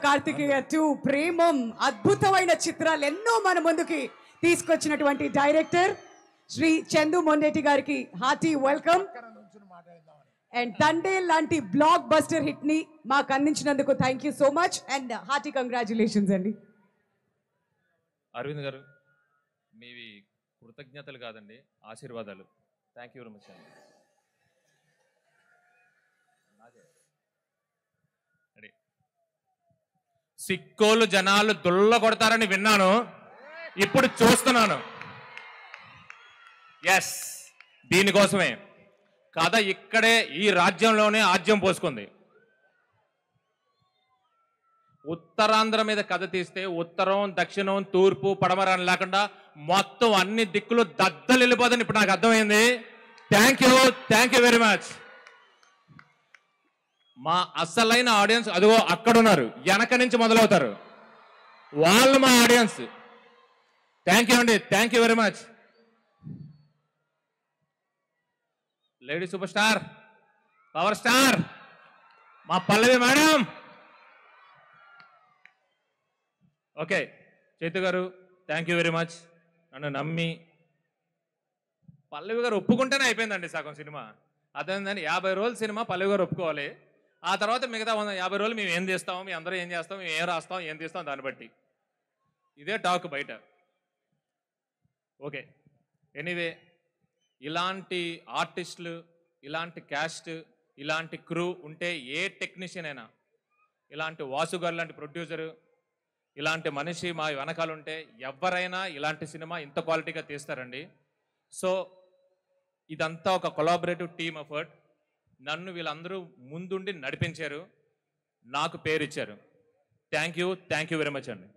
కార్తికేయ 2 ప్రేమం అద్భుతమైన చిత్రాలు ఎన్నో మన ముందుకి తీసుకొచ్చినటువంటి డైరెక్టర్ శ్రీ చందు మొండేటి గారికి హార్టీ వెల్కమ్. అండ్ తండే లాంటి బ్లాక్ బస్టర్ హిట్ ని మాకు అందించినందుకు thank you so much and hearty congratulations అండి. అరవింద్ గారు, మీవి కృతజ్ఞతలు కాదండి, ఆశీర్వాదాలు. థ్యాంక్ యూ వెరీ మచ్ అండి. సిక్కోలు జనాలు దుల్ల కొడతారని విన్నాను, ఇప్పుడు చూస్తున్నాను. ఎస్, దీనికోసమే కథ ఇక్కడే ఈ రాజ్యంలోనే ఆజ్యం పోసుకుంది. ఉత్తరాంధ్ర మీద కథ తీస్తే ఉత్తరం, దక్షిణం, తూర్పు, పడమర అని లేకుండా మొత్తం అన్ని దిక్కులు దద్దలు వెళ్ళిపోదని ఇప్పుడు నాకు అర్థమైంది. Thank you very much. మా అసలైన ఆడియన్స్ అదిగో అక్కడున్నారు, వెనక నుంచి మొదలవుతారు, వాళ్ళు మా ఆడియన్స్. థ్యాంక్ యూ అండి, thank you very much. Lady super star, power star మా పల్లవి మేడం. ఓకే చైతు గారు, థ్యాంక్ యూ వెరీ మచ్. నన్ను నమ్మి పల్లవి గారు ఒప్పుకుంటేనే అయిపోయిందండి సగం సినిమా. అదేంటండి 50 రోజుల సినిమా పల్లవి గారు ఒప్పుకోవాలి, ఆ తర్వాత మిగతా 50 రోజులు మేము ఏం చేస్తాము, మీ అందరూ ఏం చేస్తాం, మేము ఏం రాస్తాం, ఏం తీస్తాం దాన్ని బట్టి. ఇదే టాక్ బయట. ఓకే, ఎనీవే ఇలాంటి ఆర్టిస్టులు, ఇలాంటి క్యాస్ట్, ఇలాంటి క్రూ ఉంటే ఏ టెక్నీషియన్ అయినా, ఇలాంటి వాసు గారు లాంటి ప్రొడ్యూసరు, ఇలాంటి మనిషి మా వెనకాల ఉంటే ఎవరైనా ఇలాంటి సినిమా ఇంత క్వాలిటీగా తీస్తారండి. సో ఇదంతా ఒక కొలాబరేటివ్ టీమ్ ఎఫర్ట్. నన్ను వీళ్ళందరూ ముందుండి నడిపించారు, నాకు పేరు ఇచ్చారు. థ్యాంక్ యూ వెరీ మచ్ అండి.